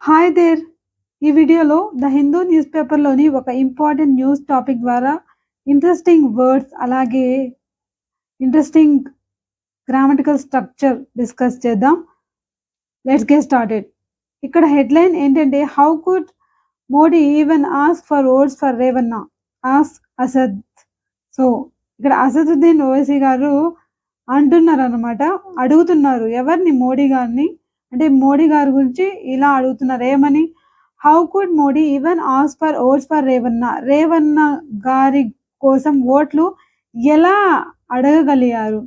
Hi there! ఈ వీడియోలో the Hindu news పేపర్‌లోని ఒక ఇంపార్టెంట్ న్యూస్ టాపిక్ ద్వారా ఇంట్రెస్టింగ్ వర్డ్స్ అలాగే ఇంట్రెస్టింగ్ గ్రామటికల్ స్ట్రక్చర్ డిస్కస్ చేద్దాం. Let's get started. ఇక్కడ హెడ్‌లైన్ ఏంటంటే how could Modi even ask for votes for Revanna ask Asad. So ఇక్కడ అసదుద్దీన్ ఓవైసీ గారు అంటున్నారన్నమాట. అడుగుతున్నారు ఎవరిని? మోడీ గారిని. అంటే మోడీ గారి గురించి ఇలా అడుగుతున్నారు. ఏమని? How could Modi even ask for votes for Revanna. Revanna గారి కోసం ఓట్లు ఎలా అడగగలిగారు?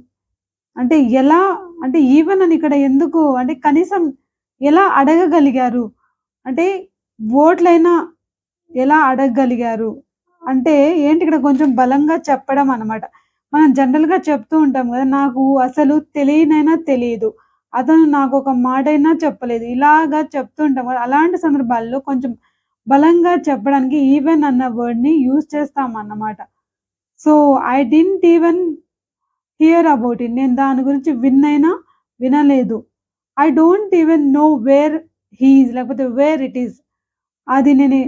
అంటే ఎలా? అంటే ఈవెన్ అని ఇక్కడ ఎందుకు? అంటే కనీసం ఎలా అడగగలిగారు? అంటే ఓట్లైనా ఎలా అడగగలిగారు? అంటే ఏంటి ఇక్కడ కొంచెం బలంగా చెప్పడం అన్నమాట. మనం జనరల్‌గా చెప్తూ ఉంటాం గదా! నాకు అసలు తెలియనైనా తెలీదు. అతను నాకొక మాటైనా చెప్పలేదు. ఇలాగా చెప్తూ ఉంటాం గదా! అలాంటి సందర్భాల్లో కొంచెం బలంగా చెప్పడానికి ఈవెన్ అన్న వర్డ్‌ని యూజ్ చేస్తామన్నమాట. So, I didn't even hear about it. నేను దాని గురించి విన్నైనా వినలేదు. I don't even know where he is లేకపోతే వేర్ ఇట్ ఈజ్. అది నేను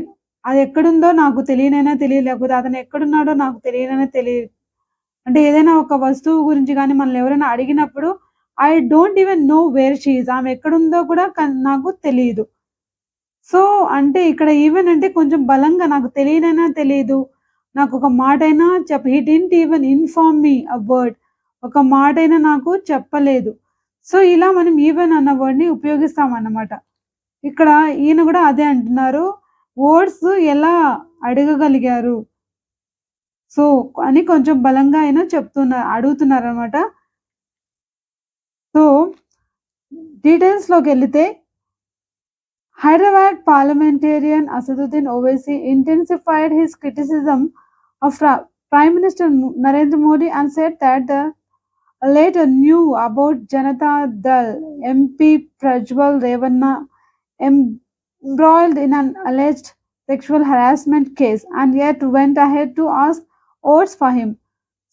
అది ఎక్కడుందో నాకు తెలియనైనా తెలియదు. లేకపోతే అతను ఎక్కడున్నాడో నాకు తెలియనైనా తెలియదు. అంటే ఏదైనా ఒక వస్తువు గురించి గానీ మనల్ని ఎవరైనా అడిగినప్పుడు I don't even know where she is. ఆమె ఎక్కడుందో కూడా నాకు తెలీదు. సో, అంటే ఇక్కడ ఈవెన్ అంటే కొంచెం బలంగా నాకు తెలియనైనా తెలీదు. నాకొక మాటైనా he didn't even inform me a word. ఒక మాటైనా నాకు చెప్పలేదు. సో, ఇలా మనం ఈవెన్ అన్న వర్డ్‌ని ఉపయోగిస్తామన్నమాట. ఇక్కడ ఈయన గూడా అదే అంటున్నారు. ఓట్స్ ఎలా అడగగలిగారు? సో, అని కొంచెం బలంగా ఆయన అడుగుతున్నారనమాట. సో, డీటెయిల్స్‌లోకెళితే Hyderabad parliamentarian Asaduddin Owaisi intensified his criticism of Prime Minister Narendra Modi and said that the latter knew about Janata Dal MP Prajwal Revanna embroiled in an alleged sexual harassment case and yet went ahead to ask votes for him.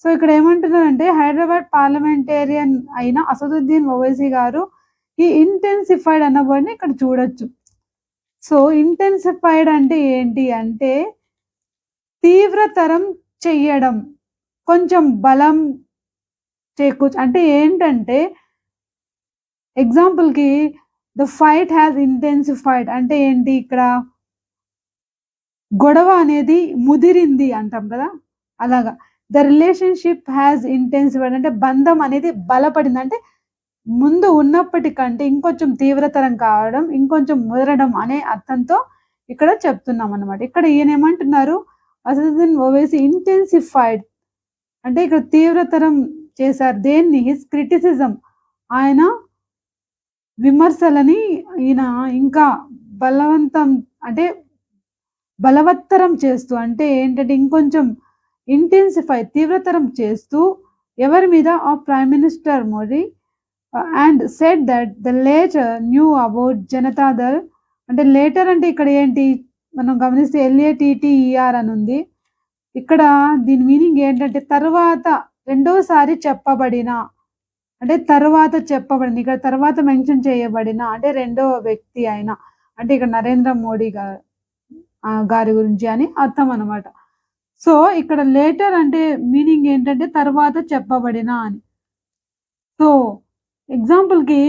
So ఇక్కడ ఏమంటున్నారంటే Hyderabad parliamentarian అయిన అసదుద్దీన్ ఓవైసీ గారు ఈ intensified అన్న వర్డ్‌ని ఇక్కడ చూడొచ్చు. So intensified అంటే ఏంటి అంటే తీవ్రతరం చెయ్యడం, కొంచెం బలం అంటే ఏంటంటే ఎగ్జాంపుల్‌కి ద ఫైట్ హ్యాస్ ఇంటెన్సిఫైడ్ అంటే ఏంటి? ఇక్కడ గొడవ అనేది ముదిరింది అంటాం కదా! అలాగా. ద రిలేషన్‌షిప్ హ్యాస్ ఇంటెన్సిఫైడ్ అంటే బంధం అనేది బలపడింది. అంటే ముందు ఉన్నప్పటికంటే ఇంకొంచెం తీవ్రతరం కావడం, ఇంకొంచెం ముదరడం అనే అర్థంతో ఇక్కడ చెప్తున్నామన్నమాట. ఇక్కడ ఈయన ఏమంటున్నారు? అసదుద్దీన్ ఓవైసీ ఇంటెన్సిఫైడ్ అంటే ఇక్కడ తీవ్రతరం చేశారు. దేన్ని? హిస్ క్రిటిసిజం ఆయన విమర్శలని ఈయన ఇంకా బలవత్తరం చేస్తూ అంటే ఏంటంటే ఇంకొంచెం తీవ్రతరం చేస్తూ ఎవరి మీద? Of prime minister Modi and said that the later knew about Janata Dal. అంటే లేటర్ అంటే ఇక్కడ ఏంటి? మనం గమనిస్తే LATTER అని ఉంది. ఇక్కడ దీని మీనింగ్ ఏంటంటే తర్వాత రెండోసారి చెప్పబడిన అంటే తర్వాత చెప్పబడింది. ఇక్కడ తర్వాత మెన్షన్ చేయబడిన అంటే రెండవ వ్యక్తి అయిన అంటే ఇక్కడ నరేంద్ర మోడీ గారి గురించి అని అర్థం అన్నమాట. సో ఇక్కడ లేటర్ అంటే మీనింగ్ ఏంటంటే తర్వాత చెప్పబడిన అని. సో ఎగ్జాంపుల్‌కి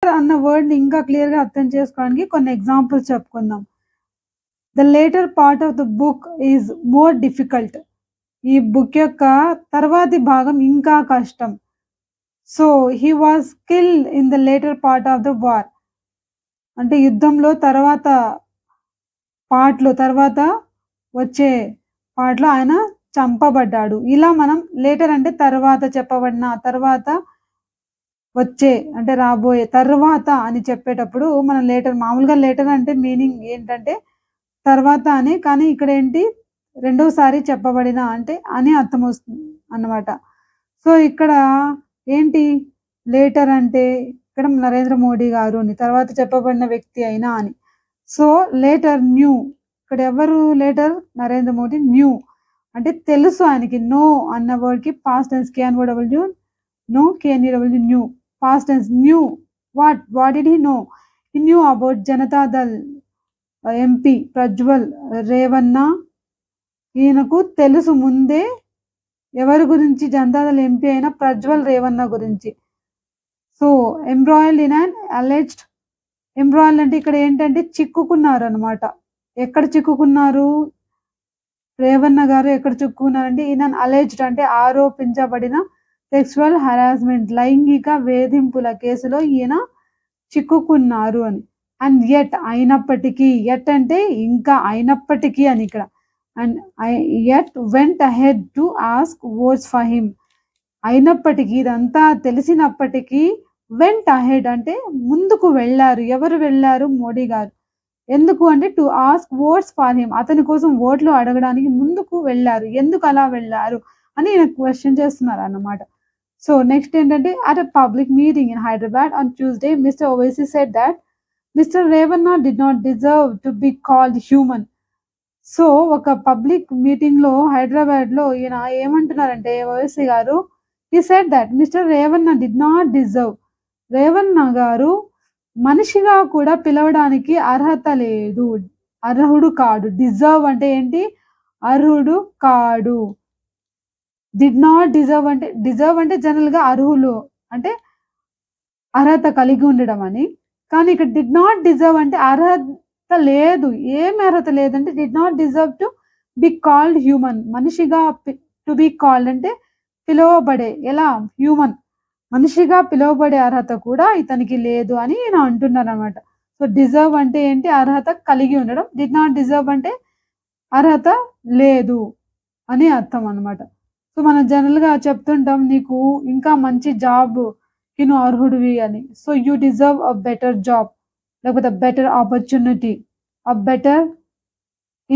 అన్న వర్డ్‌ని ఇంకా క్లియర్‌గా అర్థం చేసుకోవడానికి కొన్ని ఎగ్జాంపుల్స్ చెప్పుకుందాం. The later part of the book is more difficult. ఈ బుక్ యొక్క తర్వాతి భాగం ఇంకా కష్టం. So he was killed in the later part of the war. అంటే యుద్ధంలో తర్వాత వచ్చే పార్ట్‌లో ఆయన చంపబడ్డాడు. ఇలా మనం లేటర్ అంటే తర్వాత చెప్పబడిన, తర్వాత వచ్చే అంటే రాబోయే, తర్వాత అని చెప్పేటప్పుడు మనం మామూలుగా లేటర్ అంటే మీనింగ్ ఏంటంటే తర్వాత అని. కానీ ఇక్కడ ఏంటి? రెండోసారి చెప్పబడిన అంటే అని అర్థం వస్తుంది అన్నమాట. సో ఇక్కడ ఏంటి? లేటర్ అంటే ఇక్కడ నరేంద్ర మోడీ గారు అని, తర్వాత చెప్పబడిన వ్యక్తి అయినా అని. సో లేటర్ న్యూ ఇక్కడ ఎవరు లేటర్? నరేంద్ర మోడీ. న్యూ అంటే తెలుసు ఆయనకి. నో అన్న వర్డ్‌కి past tense KNOW knew. Past tense knew. What did he know? He knew about Janata Dal MP Prajwal Revanna. ఈయనకు తెలుసు ముందే ఎవరి గురించి, జనతాదళ్ ఎంపీ అయిన ప్రజ్వల్ రేవన్న గురించి. So embroidered in an alleged, embroidered అంటే ఇక్కడ ఏంటంటే చిక్కుకున్నారు అనమాట. ఎక్కడ చిక్కుకున్నారు రేవన్న గారు, ఎక్కడ చిక్కుకున్నారంటే ఇన్ అన్ అలెజ్డ్ అంటే ఆరోపించబడిన సెక్సువల్ హరాస్మెంట్, లైంగిక వేధింపుల కేసులో ఈయన చిక్కుకున్నారు అని. అండ్ యట్ అయినప్పటికీ, యట్ అంటే ఇంకా అయినప్పటికీ అని ఇక్కడ. And at vent ahead to ask oats for him. అయినప్పటికీ, ఇదంతా తెలిసినప్పటికీ వెంట్ అహెడ్ అంటే ముందుకు వెళ్ళారు. ఎవరు వెళ్ళారు? మోడీ గారు. ఎందుకు అంటే to ask oats for him, అతని కోసం ఓట్లు అడగడానికి ముందుకు వెళ్ళారు. ఎందుకు అలా వెళ్ళారు అని ఈయన క్వశ్చన్ చేస్తున్నారు అన్నమాట. సో నెక్స్ట్ ఏంటంటే at a public meeting in Hyderabad on Tuesday mister Owaisi said that mister Revanna did not deserve to be called human. So ఒక పబ్లిక్ మీటింగ్లో హైదరాబాద్లో ఈయన ఏమంటున్నారంటే ఓవైసీ గారు, he said that mister Revanna did not deserve, Revanna గారు మనిషిగా కూడా పిలవడానికి అర్హత లేదు, అర్హుడు కాడు. డిజర్వ్ అంటే ఏంటి? అర్హుడు కాడు. డిడ్ నాట్ డిజర్వ్ అంటే, డిజర్వ్ అంటే జనరల్గా అర్హులు అంటే అర్హత కలిగి ఉండడం అని. కానీ ఇక్కడ డిడ్ నాట్ డిజర్వ్ అంటే అర్హత లేదు. ఏమి అర్హత లేదంటే did not deserve to be called human, మనిషిగా టు బి కాల్డ్ అంటే పిలువబడే, ఎలా హ్యూమన్, మనిషిగా పిలువబడే అర్హత కూడా ఇతనికి లేదు అని ఈయన అంటున్నారు అనమాట. సో డిజర్వ్ అంటే ఏంటి? అర్హత కలిగి ఉండడం. డిడ్ నాట్ డిజర్వ్ అంటే అర్హత లేదు అని అర్థం అనమాట. సో మనం జనరల్గా చెప్తుంటాం, నీకు ఇంకా మంచి జాబ్ కి నువ్వు అర్హుడివి అని. So you deserve a better job, లేకపోతే better opportunity, a better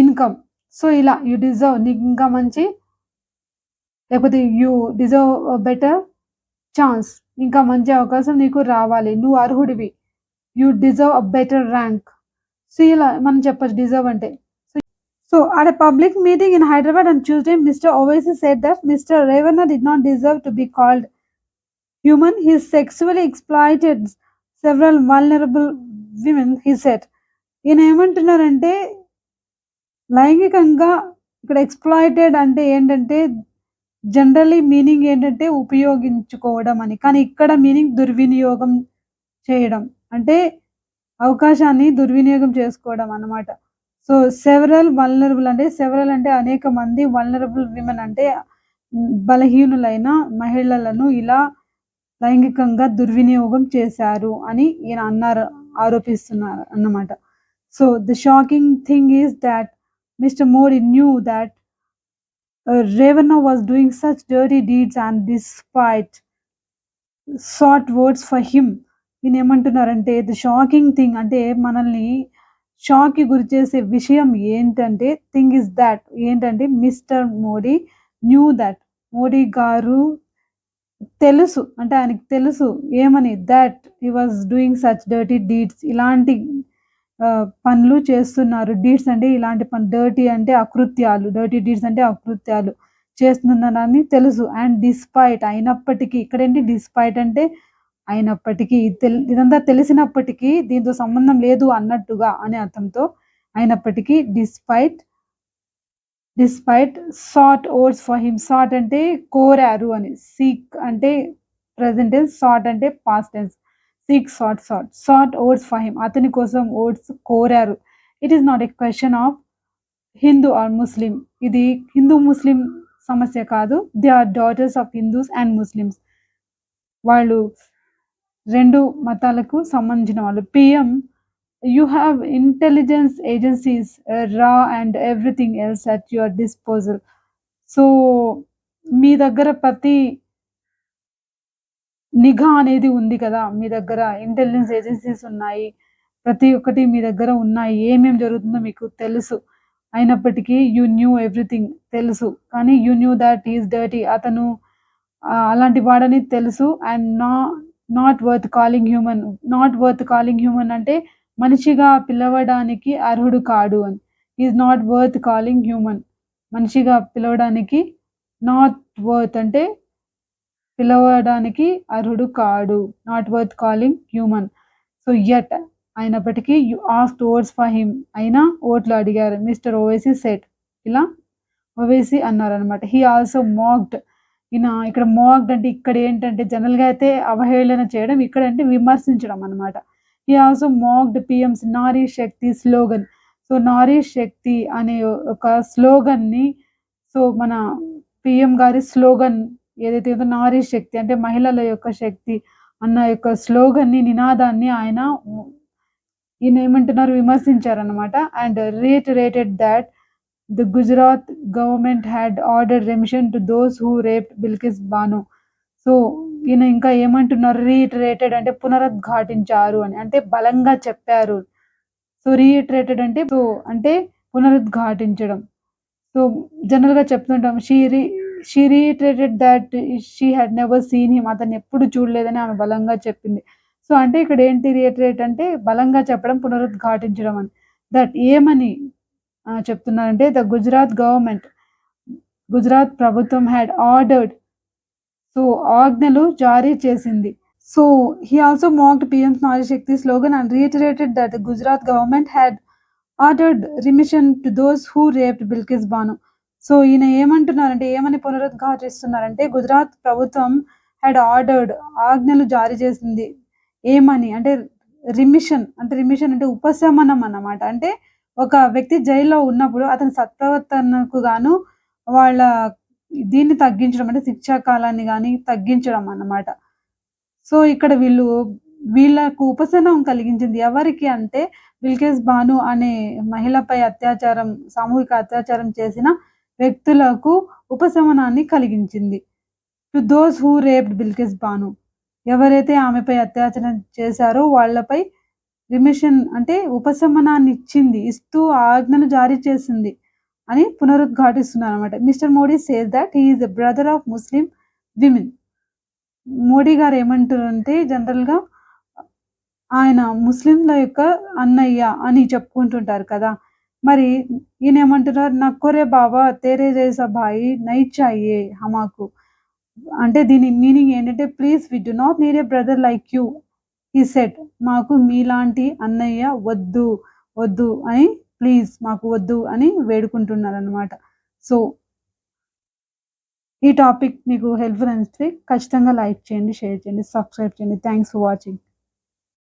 income. So ఇలా యూ డిజర్వ్, నీకు ఇంకా మంచి, లేకపోతే you deserve a better chance, ఇంకా మంచి అవకాశం నీకు రావాలి, నువ్వు అర్హుడివి. You deserve a better rank. So ఇలా మనం చెప్పొచ్చు డిజర్వ్ అంటే. So at a public meeting in Hyderabad on Tuesday, Mr. Owaisi said that Mr. Revanna did not deserve to be called human. He sexually exploited several vulnerable women, he said. ఈయన ఏమంటున్నారంటే లైంగికంగా, ఇక్కడ exploited అంటే ఏంటంటే generally meaning ఏంటంటే ఉపయోగించుకోవడం అని, కానీ ఇక్కడ మీనింగ్ దుర్వినియోగం చేయడం అంటే అవకాశాన్ని దుర్వినియోగం చేసుకోవడం అన్నమాట. సో సెవరల్ వల్నరబుల్ అంటే, సెవరల్ అంటే అనేక మంది, వల్నరబుల్ విమెన్ అంటే బలహీనులైన మహిళలను ఇలా లైంగికంగా దుర్వినియోగం చేశారు అని ఈయన అన్నారు, ఆరోపిస్తున్నారు అన్నమాట. So the shocking thing is that mister Modi knew that Revanna was doing such dirty deeds and despite sought votes for him. ఈయన ఏమంటున్నారంటే ది షాకింగ్ థింగ్ అంటే మనల్ని షాక్కి గురి చేసే విషయం ఏంటంటే, థింగ్ ఇస్ దాట్ ఏంటంటే mister Modi knew that, Modi గారు తెలుసు అంటే ఆయనకి తెలుసు ఏమని, that he was doing such dirty deeds, ఇలాంటి పనులు చేస్తున్నారు. డీడ్స్ అంటే ఇలాంటి పని, డర్టీ అంటే అకృత్యాలు, డర్టీ డీడ్స్ అంటే అకృత్యాలు చేస్తున్నారని తెలుసు. అండ్ డిస్పైట్ అయినప్పటికీ, ఇక్కడేంటి డిస్పైట్ అంటే అయినప్పటికీ, ఇదంతా తెలిసినప్పటికీ దీంతో సంబంధం లేదు అన్నట్టుగా అనే అర్థంతో అయినప్పటికీ despite sought votes for him. Sought అంటే కోరారు అని, సీక్ అంటే ప్రెజెంట్ టెన్స్, సాట్ అంటే past tense. Seek sought votes for him, అతని కోసం ఓట్స్ కోరారు. It is not a question of Hindu or Muslim, ఇది హిందూ ముస్లిం సమస్య కాదు. They are daughters of Hindus and Muslims, వాళ్ళు రెండు మతాలకు సంబంధించిన వాళ్ళు. PM, you have intelligence agencies రా and everything else at your disposal. So మీ దగ్గర ప్రతి నిఘా అనేది ఉంది కదా, మీ దగ్గర ఇంటెలిజెన్స్ ఏజెన్సీస్ ఉన్నాయి, ప్రతి ఒక్కటి మీ దగ్గర ఉన్నాయి, ఏమేమి జరుగుతుందో మీకు తెలుసు. అయినప్పటికీ యూ న్యూ ఎవ్రీథింగ్, తెలుసు కానీ you knew that is dirty, అతను అలాంటి వాడని తెలుసు. And not worth calling human, not worth calling human అంటే మనిషిగా పిలవడానికి అర్హుడు కాడు అని. Is not worth calling human, మనిషిగా పిలవడానికి, నాట్ వర్త్ అంటే పిలవడానికి అర్హుడు కాడు, not worth calling human. So yet అయినప్పటికీ you asked votes for him అయినా ఓట్లు అడిగారు. మిస్టర్ ఓవైసీ సెడ్ ఇలా ఓవైసీ అన్నారనమాట. హీ ఆల్సో మాక్డ్ ఇక్కడ మాక్డ్ అంటే ఇక్కడ ఏంటంటే జనరల్‌గా అయితే అవహేళన చేయడం. ఇక్కడంటే విమర్శించడం అనమాట. He also mocked పీఎం's Nari Shakti slogan. So, నారీ శక్తి అనే ఒక స్లోగన్‌ని మన పీఎం గారి స్లోగన్ ఏదైతే ఉందో నారీ శక్తి అంటే మహిళల యొక్క శక్తి అన్న యొక్క స్లోగన్‌ని నినాదాన్ని ఈయన ఏమంటున్నారు విమర్శించారనమాట. And reiterated that the Gujarat government had ordered remission to those who raped Bilkis Bano. So, ఈయన ఇంకా ఏమంటున్నారు రీఇటరేటెడ్ అంటే పునరుద్ఘాటించారు అని. అంటే బలంగా చెప్పారు. సో, రీఇటరేటెడ్ అంటే పునరుద్ఘాటించడం. సో, జనరల్‌గా చెప్తుంటాం she reiterated that she had never seen him అతన్ని ఎప్పుడు చూడలేదని ఆమె బలంగా చెప్పింది. సో, అంటే ఇక్కడ ఏంటి రీఇటరేట్ అంటే బలంగా చెప్పడం, పునరుద్ఘాటించడం అని. దట్ ఏమని చెప్తున్నారంటే గుజరాత్ ప్రభుత్వం హ్యాడ్ ఆర్డర్డ్ సో, ఆజ్ఞలు జారీ చేసింది. So, he also mocked PM's Nari Shakti slogan and reiterated that the Gujarat government had ordered remission to those who raped Bilkis Bano. So, ఈయన ఏమంటున్నారంటే ఏమని పునరుద్ఘాటిస్తున్నారంటే గుజరాత్ ప్రభుత్వం ఆర్డర్డ్ ఆజ్ఞలు జారీ చేసింది. ఏమని అంటే రిమిషన్ అంటే ఉపశమనం అన్నమాట. అంటే ఒక వ్యక్తి జైల్లో ఉన్నప్పుడు అతని సత్ప్రవర్తనకు గాను వాళ్ళ దీన్ని తగ్గించడం అంటే శిక్షా కాలాన్ని గాని తగ్గించడం అన్నమాట. సో, ఇక్కడ వీళ్ళకు ఉపశమనం కలిగించింది. ఎవరికి అంటే బిల్కిస్ బాను అనే మహిళపై సామూహిక అత్యాచారం చేసిన వ్యక్తులకు ఉపశమనాన్ని కలిగించింది. To those who raped Bilkis Bano. ఎవరైతే ఆమెపై అత్యాచారం చేశారో వాళ్ళపై రిమిషన్ అంటే ఇస్తూ ఆజ్ఞలు జారీ చేసింది అని పునరుద్ఘాటిస్తున్నారనమాట. Mister Modi says that he is a brother of Muslim women. Modi గారు ఏమంటారంటే జనరల్‌గా ఆయన ముస్లింల యొక్క అన్నయ్య అని చెప్పుకుంటుంటారు కదా! మరి ఈయనేమంటున్నారు నక్కోరే బాబా తేరే జైసా భాయి నహీ చాహియే హమాకు. అంటే దీని మీనింగ్ ఏంటంటే please we do not need a brother like you he said. మాకు మీలాంటి అన్నయ్య వద్దు అని ప్లీజ్ మాకు వద్దు అని వేడుకుంటున్నారనమాట. సో, ఈ టాపిక్ మీకు హెల్ప్‌ఫుల్ అనిపిస్తే ఖచ్చితంగా లైక్ చేయండి, షేర్ చేయండి, సబ్స్క్రైబ్ చేయండి. Thanks for watching.